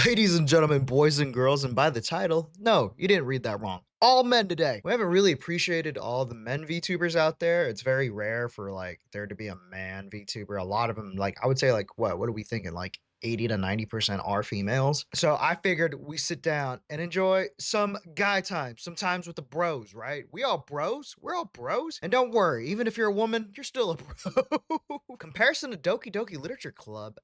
Ladies and gentlemen, boys and girls, and by the title, no, you didn't read that wrong. All men today. We haven't really appreciated all the men VTubers out there. It's very rare for like there to be a man VTuber. A lot of them, like I would say, like what are we thinking? Like 80 to 90% are females. So I figured we sit down and enjoy some guy time, sometimes with the bros, right? We all bros. We're all bros. And don't worry, even if you're a woman, you're still a bro. Comparison to Doki Doki Literature Club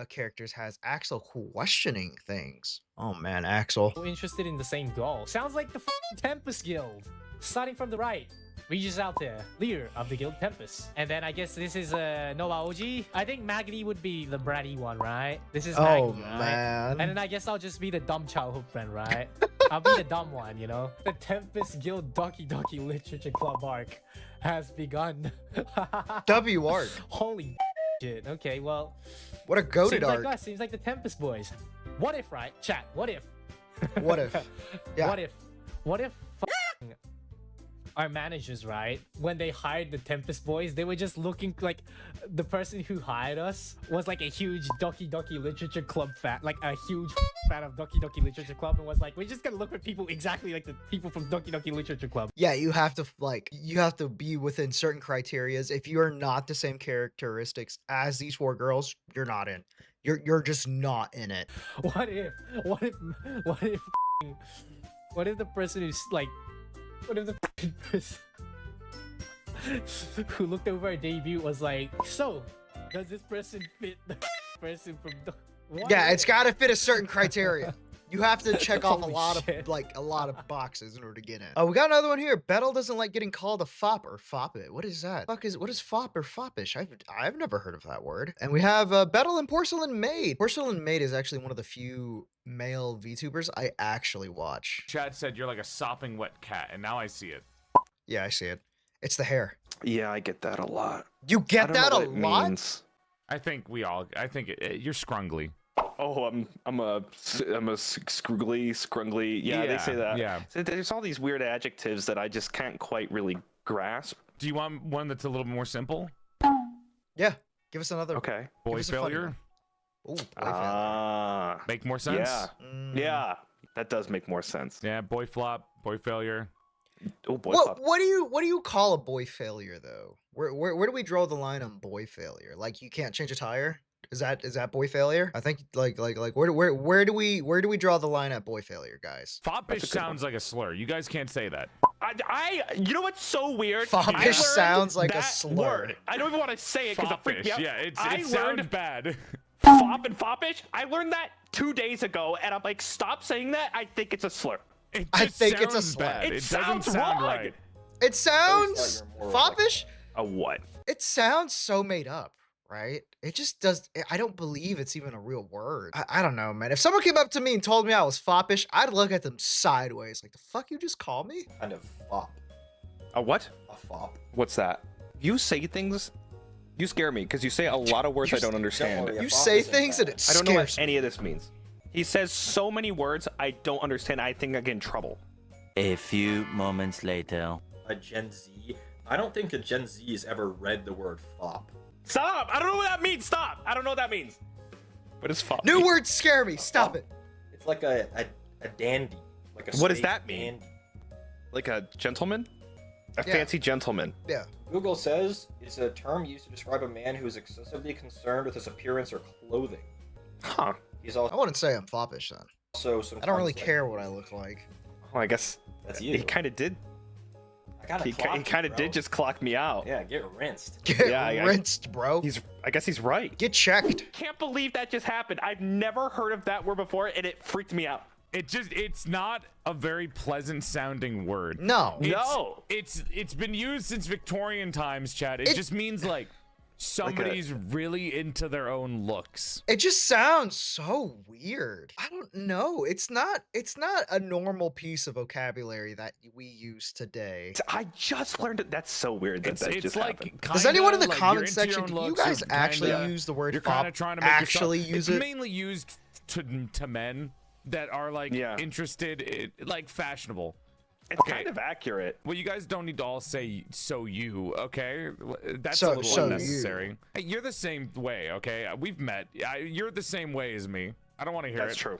characters has Axel questioning things. Oh man, Axel. Interested in the same goal. Sounds like the Tempest Guild. Starting from the right, reaches out to leader of the guild, Tempest. And then I guess this is Nova OG. I think Magni would be the bratty one, right? This is Magni, right? Man. And then I guess I'll just be the dumb childhood friend, right? I'll be the dumb one, you know? The Tempest Guild Doki Doki Literature Club arc has begun. W arc. Holy shit. Okay, well. What a goated arc. Seems like us. Seems like the Tempest boys. What if, right? Chat. What if? What if? Yeah. What if our managers, right, when they hired the Tempest boys, they were just looking like the person who hired us was like a huge Doki Doki Literature Club fan, like a huge fan of Doki Doki Literature Club, and was like, we're just gonna look for people exactly like the people from Doki Doki Literature Club. Yeah, you have to be within certain criterias. If you are not the same characteristics as these four girls, you're not in. You're just not in it. What if the person who's like, what if the person who looked over our debut was like, so does this person fit the person from the Yeah, it's got to fit a certain criteria. You have to check off a lot of boxes in order to get in. Oh, we got another one here. Bettel doesn't like getting called a fop or fop it. What is that? What is fop or foppish? I've never heard of that word. And we have Bettel and Porcelain Maid. Porcelain Maid is actually one of the few male VTubers I actually watch. Chad said you're like a sopping wet cat, and now I see it. Yeah, I see it. It's the hair. Yeah, I get that a lot. You get that a lot? Means. I think you're scrungly. Oh, I'm a scrungly. Yeah, they say that. Yeah. So there's all these weird adjectives that I just can't quite really grasp. Do you want one that's a little more simple? Yeah. Give us another. Okay. Boy failure. Ooh, boy failure. Make more sense? Yeah. Yeah. That does make more sense. Yeah, boy flop, boy failure. Oh, boy flop. What do you call a boy failure though? Where do we draw the line on boy failure? Like you can't change a tire? Is that boy failure? I think like where do we draw the line at boy failure, guys? Foppish sounds like a slur. You guys can't say that. You know what's so weird? Foppish sounds like a slur. Word. I don't even want to say it because it freaked me out. Yeah, it sounds bad. Fop and foppish. I learned that 2 days ago, and I'm like, stop saying that. I think it's a slur. I think it's a slur. Bad. It doesn't sounds sound wrong. right. It sounds foppish. A what? It sounds so made up, right? It just does. I don't believe it's even a real word. I don't know, man. If someone came up to me and told me I was foppish, I'd look at them sideways, like the fuck you just call me? Kind of fop. A what? A fop. What's that? You say things. You scare me because you say a lot of words I don't understand. worry. You say things and it I don't know what scares me. any of this means. He says so many words I don't understand. I think I get in trouble. A few moments later. A Gen Z. I don't think a Gen Z has ever read the word fop. Stop! I don't know what that means. Stop! I don't know what that means. What is fop? New words scare me. Stop it. It's like a dandy. Like a What does space that mean? dandy. Like a gentleman? A Yeah. fancy gentleman. Yeah. Google says it's a term used to describe a man who is excessively concerned with his appearance or clothing. Huh. He's I also wouldn't say I'm foppish then. sometimes I don't really like, care what I look like. Oh, I guess That's you. he kind of did. I gotta He clock kind you, of bro. did just clock me out. Yeah, get rinsed. Get Yeah, I- rinsed, bro. I guess he's right. Get checked. Can't believe that just happened. I've never heard of that word before, and it freaked me out. It's not a very pleasant sounding word. No. No. It's been used since Victorian times, Chad. It just means like somebody's really into their own looks. It just sounds so weird. I don't know. It's not a normal piece of vocabulary that we use today. I just learned it. That's so weird that that just happened. Does anyone in the like, comment you're into your section, own do you looks, guys you're actually kinda- use the word You're kind fop? of trying to make Actually yourself, use it's it? mainly used to men that are like interested in like fashionable. It's kind of accurate. Well, you guys don't need to all say "so you," okay? That's So- a little so unnecessary. Hey, you're the same way, okay? We've met. You're the same way as me. I don't want to hear it. That's true.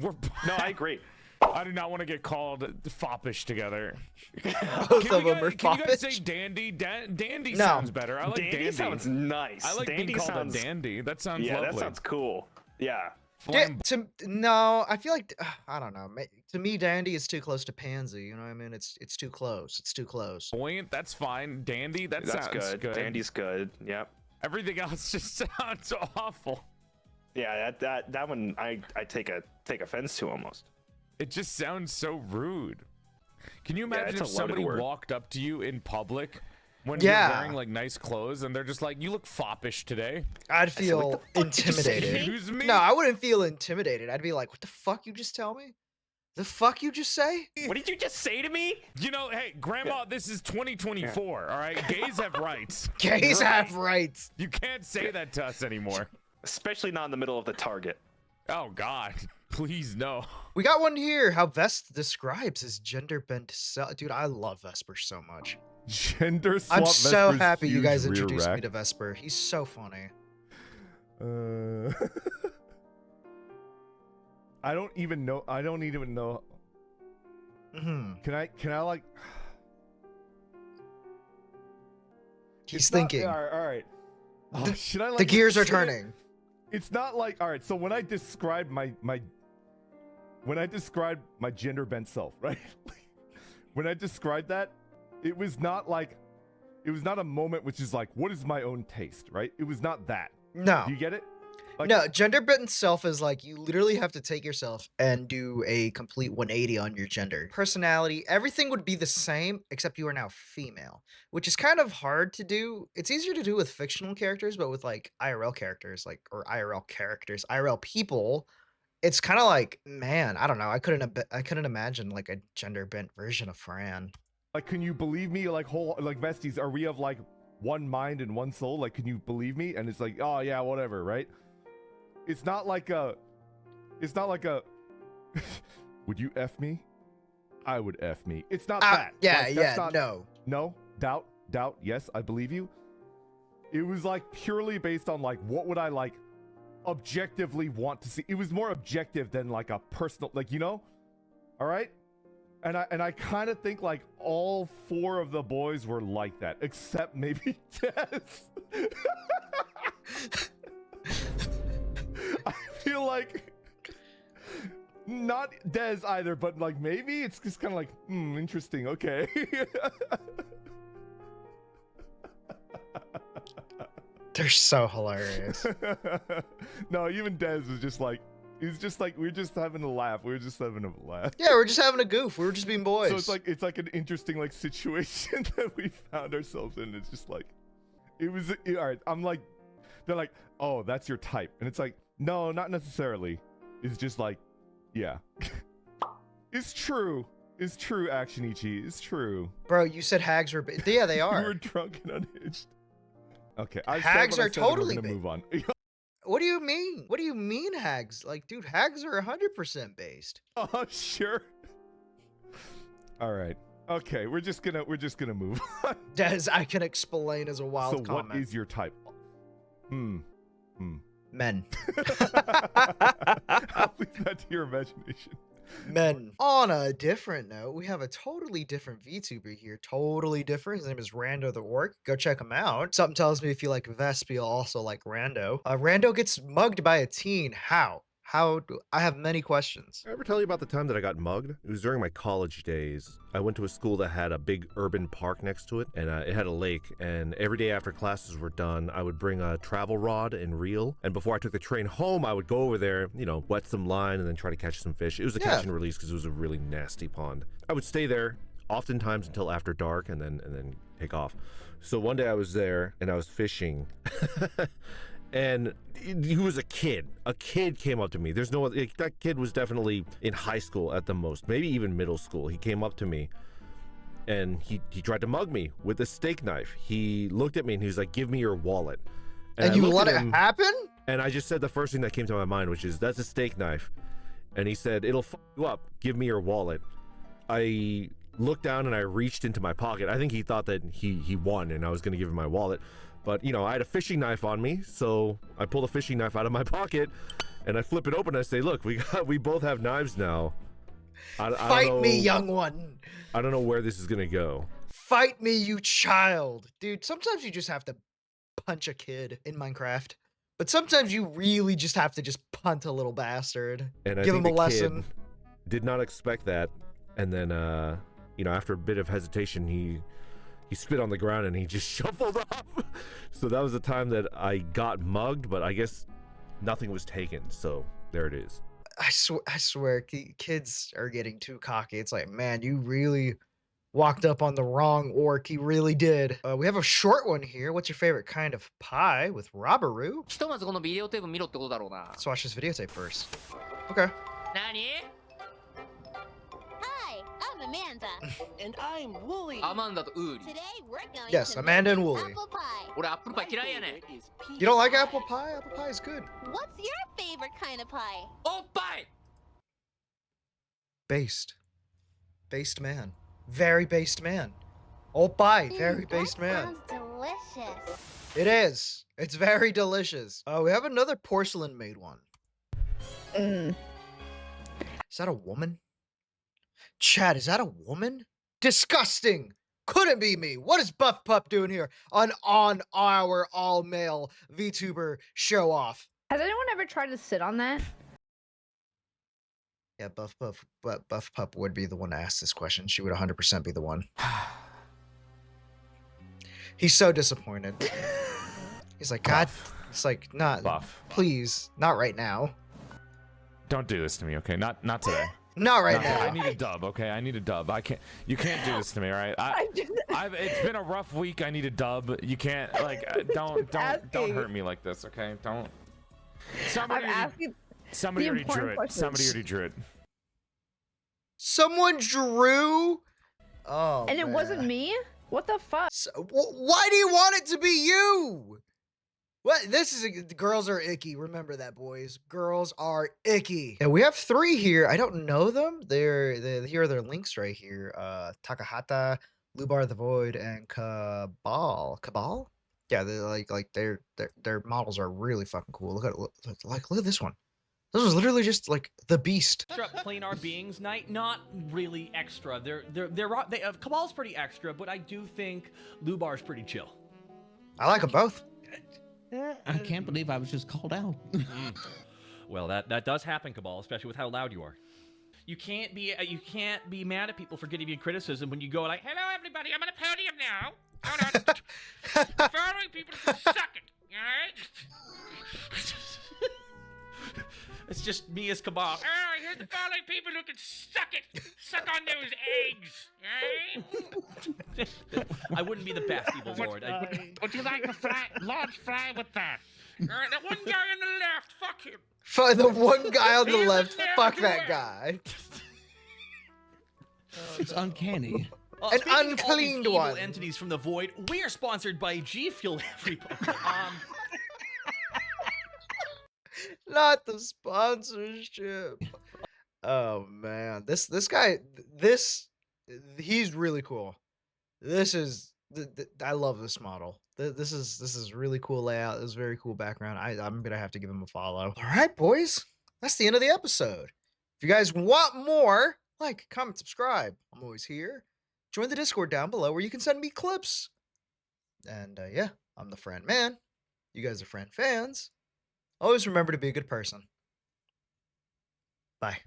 We're No, I agree. I do not want to get called foppish together. Both of them are Can you guys say foppish. dandy? Dandy No. sounds better. I like Dandy dandy. sounds nice. I like dandy being called sounds, a dandy. That sounds Yeah, lovely. that sounds cool. Yeah. No, I feel like I don't know. To me, dandy is too close to pansy. You know what I mean? It's too close. It's too close. Flamboyant, that's fine. Dandy, that That's sounds good. Dandy's good. Yep. Everything else just sounds awful. Yeah, that one I take offense to almost. It just sounds so rude. Can you Yeah, imagine it's if a loaded somebody word. walked up to you in public when Yeah. you're wearing like nice clothes and they're just like, "You look foppish today." I'd said, "What the feel fuck did you say to intimidated. me?" Excuse me? No, I wouldn't feel intimidated. I'd be like, "What the fuck you just tell me? The fuck you just say?" What did you just say to me? You know, hey, Grandma, this is 2024. All right, gays have rights. Gays have rights. You can't say that to us anymore. Especially not in the middle of the Target. Oh God, please no. We got one here. How Vest describes his gender bent self. Dude, I love Vesper so much. Gender swap. I'm so Vesper's happy you huge guys rear introduced me rack. to Vesper. He's so funny. I don't even know. I don't even know. Hmm. Can I like? He's It's not- thinking. all right. Oh, should I like? The gears are should I- turning. It's not like, all right. So when I describe when I described my gender bent self, right? When I described that, it was not a moment which is like, what is my own taste, right? It was not that. No. Do you get it? Like, No, gender bent self is like you literally have to take yourself and do a complete 180 on your gender. Personality, everything would be the same except you are now female, which is kind of hard to do. It's easier to do with fictional characters, but with like IRL characters, IRL people, it's kind of like, man, I don't know. I couldn't imagine like a gender bent version of Fran. Like, can you believe me? Like, besties, are we of like one mind and one soul? Like, can you believe me? And it's like, oh yeah, whatever, right? It's not like a would you F me? I would F me. It's not that. Yeah, Like, yeah, that's not- no. No, doubt, yes, I believe you. It was like purely based on like, what would I like objectively want to see? It was more objective than like a personal, like, you know? All right? And I kind of think like all four of the boys were like that, except maybe Tess. I feel like not Dez either, but like maybe it's just kind of like, interesting, okay. They're so hilarious. No, even Dez was just like, he's just like, we're just having a laugh. We're just having a laugh. Yeah, we're just having a goof. We were just being boys. So it's like an interesting like situation that we found ourselves in. It's just like, all right. I'm like, they're like, oh, that's your type, and it's like, no, not necessarily. It's just like, yeah, it's true. It's true, Action Ichi. It's true. Bro, you said hags were yeah, they We are. were drunk and unhinged. Okay, I said Hags what I are said, and totally we're gonna big. move on. What do you mean? What do you mean hags? Like, dude, hags are 100% based. Oh, sure. All right. Okay, we're just gonna move on. As I can explain as a wild So comment. what is your type? Men. I'll leave that to your imagination. Men. On a different note, we have a totally different VTuber here. Totally different. His name is Rando the Orc. Go check him out. Something tells me if you like Vesp, you'll also like Rando. Rando gets mugged by a teen. How? I have many questions. Did I ever tell you about the time that I got mugged? It was during my college days. I went to a school that had a big urban park next to it, and it had a lake, and every day after classes were done, I would bring a travel rod and reel, and before I took the train home, I would go over there, wet some line and then try to catch some fish. It was a catch and release because it was a really nasty pond. I would stay there oftentimes until after dark and then take off. So one day I was there and I was fishing and he was a kid. A kid came up to me. There's no other, that kid was definitely in high school at the most, maybe even middle school. He came up to me and he tried to mug me with a steak knife. He looked at me and he was like, "Give me your wallet." And I you looked let at it him, happen? and I just said the first thing that came to my mind, which is, "That's a steak knife." And he said, "It'll f you up. Give me your wallet." I looked down and I reached into my pocket. I think he thought that he won and I was going to give him my wallet. But, I had a fishing knife on me, so I pulled a fishing knife out of my pocket And I flip it open and I say, look, we both have knives now. I Fight don't know, me, young one. I don't know where this is gonna go. Fight me, you child. Dude, sometimes you just have to punch a kid in Minecraft. But sometimes you really just have to just punt a little bastard. And I Give think him a the lesson. kid did not expect that. And then, you know, after a bit of hesitation, he spit on the ground and he just shuffled off. So that was the time that I got mugged, but I guess nothing was taken. So there it is. I swear, kids are getting too cocky. It's like, man, you really walked up on the wrong orc. He really did. We have a short one here. What's your favorite kind of pie with Robberoo? ひとまずこのビデオテープ見ろってことだろうな。 Let's watch this videotape first. Okay. 何 Hi, I'm Amanda. And I'm Wooly. アマンダとウーリー。 Today we're going Yes, to Amanda make and Wooly. apple pie. 俺アップルパイ嫌いやねん。 You don't like apple pie? Apple pie is good. What's your favorite kind of pie? おっぱい Based. Based man. Very based man. Oh, bye. Very That based man. sounds delicious. It is. It's very delicious. We have another porcelain made one. Is that a woman? Chad, is that a woman? Disgusting. Couldn't be me. What is Buff Pup doing here on our all-male VTuber show-off? Has anyone ever tried to sit on that? Yeah, Buff Pup would be the one to ask this question. She would 100% be the one. He's so disappointed. He's like, God, it's like, not, Buff. please, not right now. Don't do this to me, okay? Not today. Not right Not today. now. I need a dub, okay? I need a dub. You can't do this to me, all right? It's been a rough week. I need a dub. You can't, like, don't hurt me like this, okay? Don't. Somebody already drew it. Somebody already drew it. Someone drew? Oh, And it wasn't man. me? What the fuck? So, why do you want it to be you? What? This is girls are icky. Remember that, boys. Girls are icky. And we have 3 here. I don't know them. Here are their links right here. Takahata, Lubar the Void, and Cabal. Cabal? Yeah, they're their models are really fucking cool. Look at this one. This was literally just like the beast. Planar beings night, not really extra. Cabal's pretty extra, but I do think Lubar's pretty chill. I like them both. I can't believe I was just called out. Well, that does happen, Cabal, especially with how loud you are. You can't be mad at people for giving you criticism when you go like, "Hello, everybody, I'm on a podium now. Hold on, following people to suck it, all right?" It's just me as Cabal. Oh, here's the following people who can suck it. Suck on those eggs. I wouldn't be the best evil lord. Would you like to large fry with that? That one guy on the left, fuck him. For the one guy on the left, fuck that guy. It's uncanny. An uncleaned of all these evil one. entities from the void. We are sponsored by G Fuel, everybody. Not the sponsorship. Oh man, this guy, he's really cool. This is, I love this model. This is really cool layout. This is very cool background. I'm gonna have to give him a follow. All right, boys, that's the end of the episode. If you guys want more, like, comment, subscribe. I'm always here. Join the Discord down below where you can send me clips. And yeah, I'm the TheFranMan. You guys are Fran fans. Always remember to be a good person. Bye.